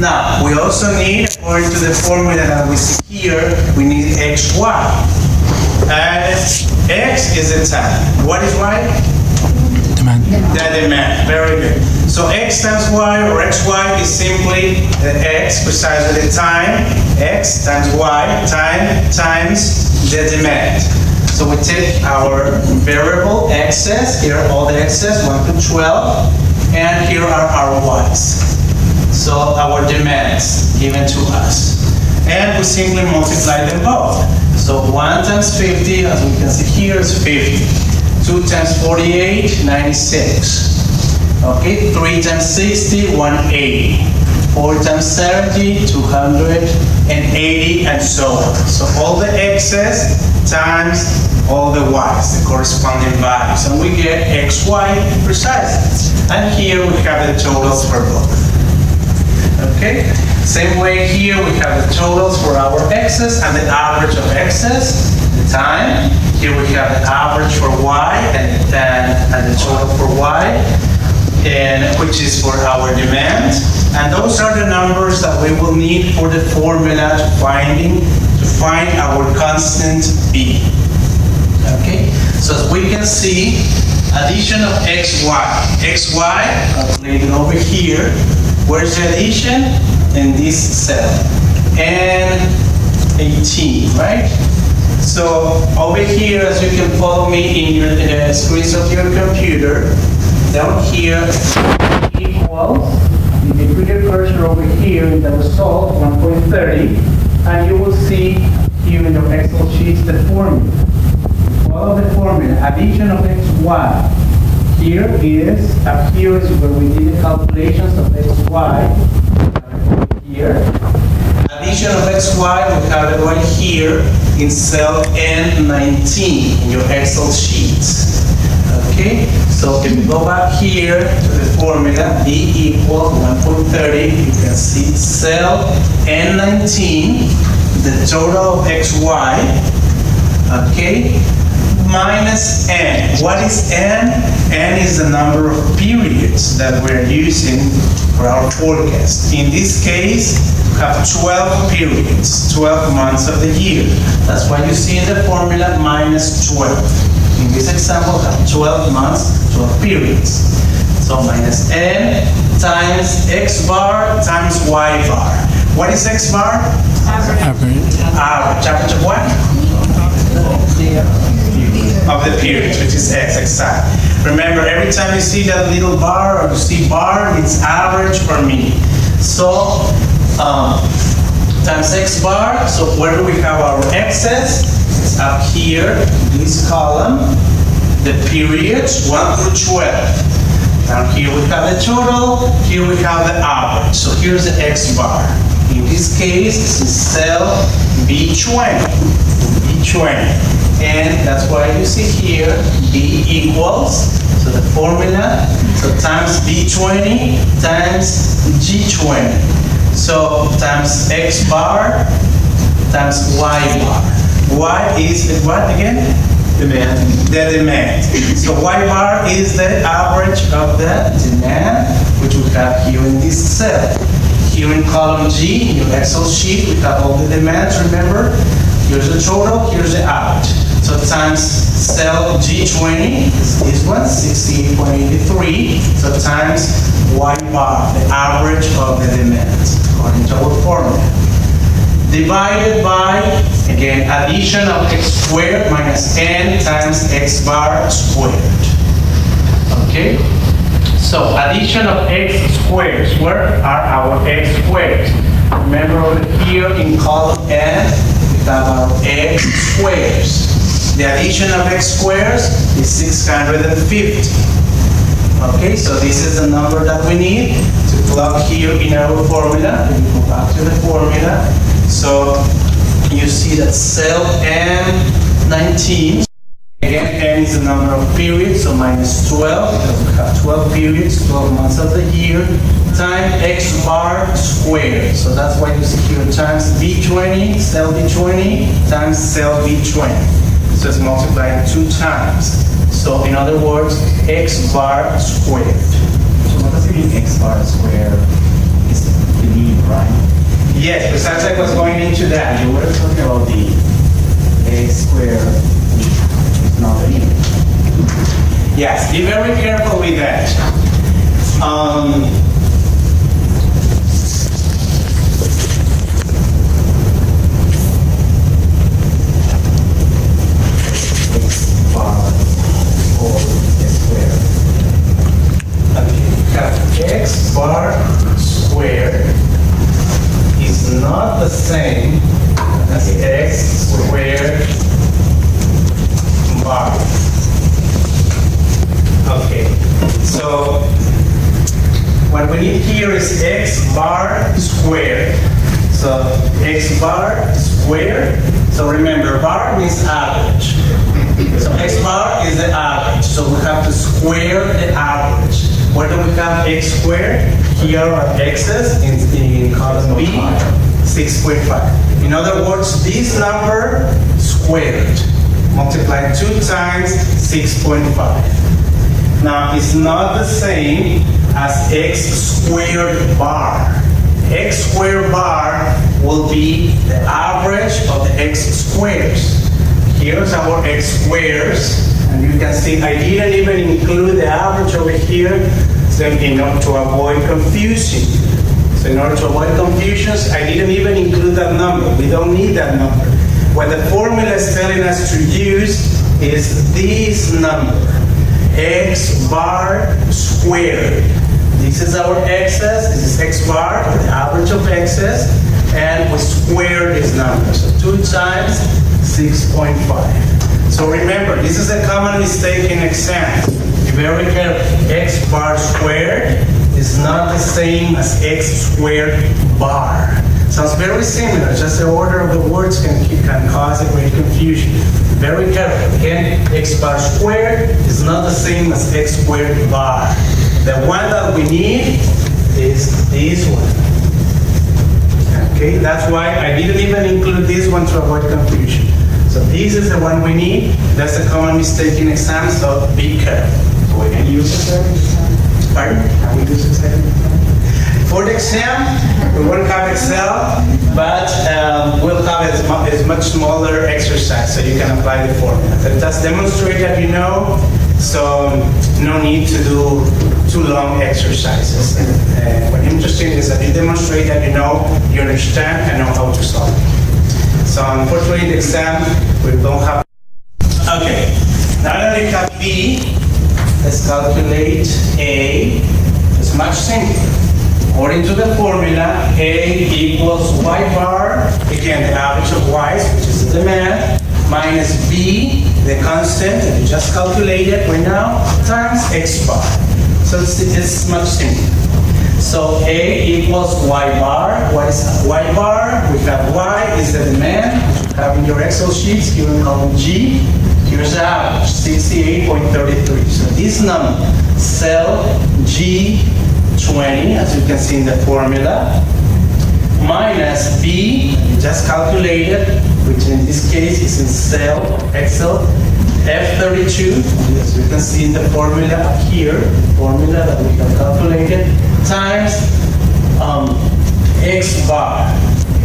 Now, we also need, according to the formula that we see here, we need xy. And x is the time. What is y? Demand. The demand. Very good. So x times y or xy is simply the x, precisely the time, x times y, time times the demand. So we take our variable x's, here are all the x's, 1 to 12, and here are our y's. So our demands given to us. And we simply multiply them both. So 1 times 50, as we can see here, is 50. 2 times 48, 96. Okay, 3 times 60, 180. 4 times 70, 280, and so on. So all the x's times all the y's, the corresponding values. And we get xy precisely. And here we have the totals for both. Okay, same way here we have the totals for our x's and the average of x's, the time. Here we have the average for y and the total for y, and which is for our demand. And those are the numbers that we will need for the formula to find our constant b. Okay, so as we can see, addition of xy, calculated over here. Where's the addition? In this cell, N18, right? So over here, as you can follow me in your screens of your computer, down here equals, if you put your cursor over here in the result, 1.30, and you will see here in your Excel sheets the formula. Follow the formula, addition of xy. Here is, up here is where we did the calculations of xy. Here. Addition of xy, we have it right here in cell N19 in your Excel sheets. Okay, so if we go back here to the formula, B equals 1.30, you can see cell N19, the total of xy, okay, minus n. What is n? N is the number of periods that we're using for our forecast. In this case, we have 12 periods, 12 months of the year. That's why you see in the formula minus 12. In this example, we have 12 months, 12 periods. So minus n times x bar times y bar. What is x bar? Average. Average of what? Of the periods, which is x, exactly. Remember, every time you see that little bar or you see bar, it's average or mean. So, times x bar, so where do we have our x's? It's up here, this column, the periods, 1 through 12. Now here we have the total, here we have the average. So here's the x bar. In this case, this is cell B20. And that's why you see here, B equals, so the formula, so times B20 times G20. So times X bar times Y bar. Y is what again? Demand. The demand. So Y bar is the average of the demand, which we have here in this cell. Here in column G, in your Excel sheet, we have all the demands, remember? Here's the total, here's the average. So times cell G20 is this one, 68.83. So times Y bar, the average of the demand, according to our formula. Divided by, again, addition of x squared minus n times x bar squared. Okay? So addition of x squares. Where are our x squares? Remember over here in column N, we have our x squares. The addition of x squares is 650. Okay, so this is the number that we need to plug here in our formula. We go back to the formula. So you see that cell N19, again, N is the number of periods, so minus 12, because we have 12 periods, 12 months of the year, times x bar squared. So that's why you see here times B20, cell B20, times cell B20. So it's multiplied 2 times. So in other words, x bar squared. So what does it mean x bar squared is the mean, right? Yes, besides I was going into that. You were talking about the a square, it's not an image. Yes, be very careful with that. Bar or a square. Okay, x bar squared is not the same as x squared bar. Okay, so what we need here is x bar squared. So x bar squared. So remember, bar means average. So x bar is the average. So we have to square the average. Where do we have x squared? Here are x's in column B, 6.5. In other words, this number squared multiplied 2 times 6.5. Now, it's not the same as x squared bar. X squared bar will be the average of the x squares. Here's our x squares, and you can see I didn't even include the average over here, so in order to avoid confusion. So in order to avoid confusions, I didn't even include that number. We don't need that number. What the formula is telling us to use is this number. X bar squared. This is our x's, this is x bar, the average of x's, and we square this number. So 2 times 6.5. So remember, this is a common mistake in exams. Be very careful. X bar squared is not the same as x squared bar. Sounds very similar, just the order of the words can cause a great confusion. Very careful. Again, x bar squared is not the same as x squared bar. The one that we need is this one. Okay, that's why I didn't even include this one to avoid confusion. So this is the one we need. That's a common mistake in exams, so be careful. So we can use it every time? Pardon? Can we use it every time? For the exam, we won't have Excel, but we'll have a much smaller exercise so you can apply the formula. So just demonstrate that you know, so no need to do too long exercises. What interesting is that you demonstrate that you know, you understand, and know how to solve it. So unfortunately, the exam, we don't have. Okay, now that we have B, let's calculate A. It's much simpler. According to the formula, A equals y bar, again the average of y's, which is the demand, minus B, the constant that you just calculated right now, times x bar. So it's much simpler. So A equals y bar. What is y bar? We have y is the demand, which you have in your Excel sheets, here in column G. Here's the average, 68.33. So this number, cell G20, as you can see in the formula, minus B, you just calculated, which in this case is in cell Excel, F32, as you can see in the formula here, formula that we have calculated, times X bar.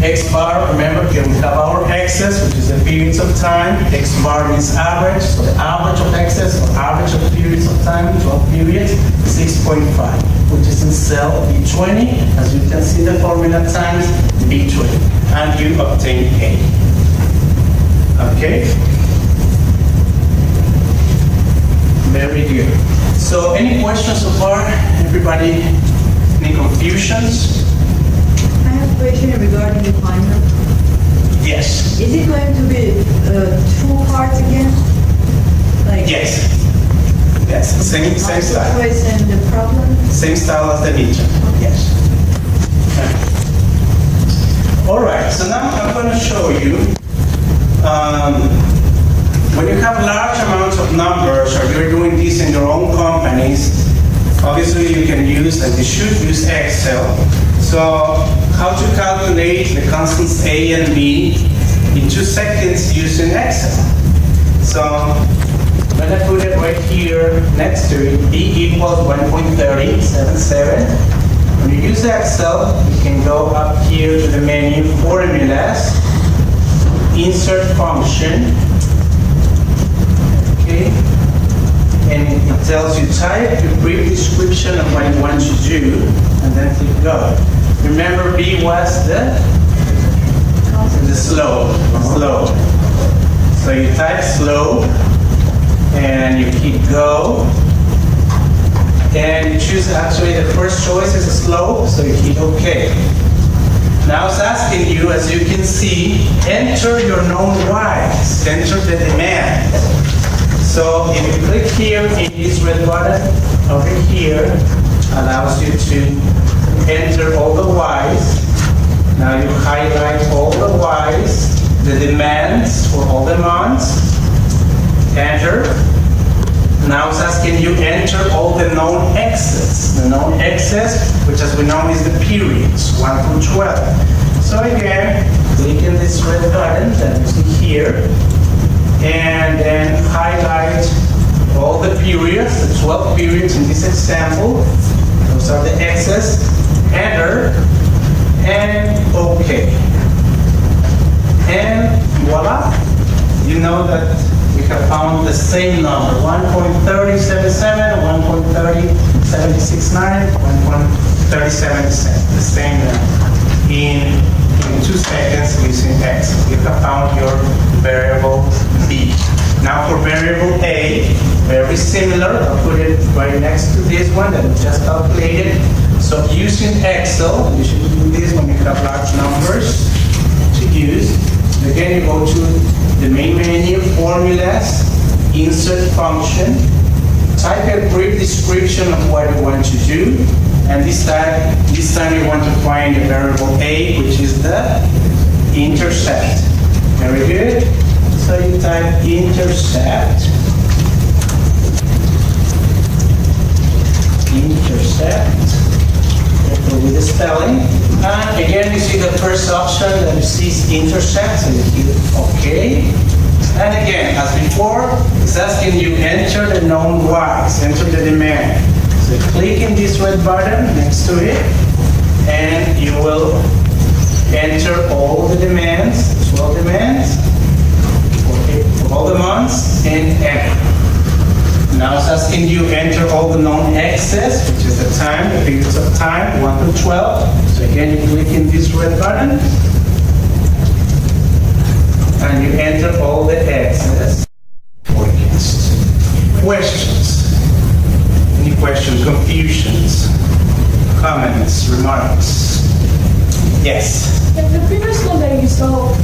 X bar, remember, here we have our x's, which is the periods of time. X bar means average, so the average of x's, or average of periods of time, 12 periods, 6.5, which is in cell B20, as you can see the formula times B20, and you obtain A. Okay? Very good. So any questions so far? Everybody, any confusions? I have a question regarding the climber. Yes. Is it going to be 2 parts again? Like Yes. Yes. Same multiple style. choice and the problem? Same style as the ninja. Yes. All right. So now I'm going to show you. When you have large amounts of numbers, or you're doing this in your own companies, obviously you can use, and you should use Excel. So how to calculate the constants A and B in 2 seconds using Excel. So I'm going to put it right here next to it. B equals 1.3077. When you use Excel, you can go up here. here to the menu formulas, insert function, okay, and it tells you type your brief description of what you want to do, and then click go. Remember, B was the slow. So you type slow, and you keep go, and you choose, actually the first choice is slow, so you keep OK. Now it's asking you, as you can see, enter your known Ys, enter the demand. So if you click here in this red button over here, allows you to enter all the Ys. Now you highlight all the Ys, the demands for all the months, enter. Now it's asking you enter all the known X's. The known X's, which as we know is the periods, 1 through 12. So again, click in this red button that you see here, and then highlight all the periods, the 12 periods in this example. Those are the X's, enter, and OK. And voila, you know that we have found the same number, 1.3077, 1.30769, 1.377, the same number. In 2 seconds using X, you have found your variable B. Now for variable A, very similar. I'll put it right next to this one that we just calculated. So using Excel, you should do this when you have large numbers to use. Again, you go to the main menu, formulas, insert function, type a brief description of what you want to do, and this time you want to find a variable A, which is the intercept. Very good. So you type intercept, careful with the spelling. And again, you see the first option that you see is intercept, so you hit OK. And again, as before, it's asking you enter the known Ys, enter the demand. So click in this red button next to it, and you will enter all the demands, 12 demands, for all the months, and enter. Now it's asking you enter all the known X's, which is the time, the periods of time, 1 through 12. So again, you click in this red button, and you enter all the X's. Forecast. Questions? Any questions, confusions, comments, remarks? Yes? In the previous one that you saw,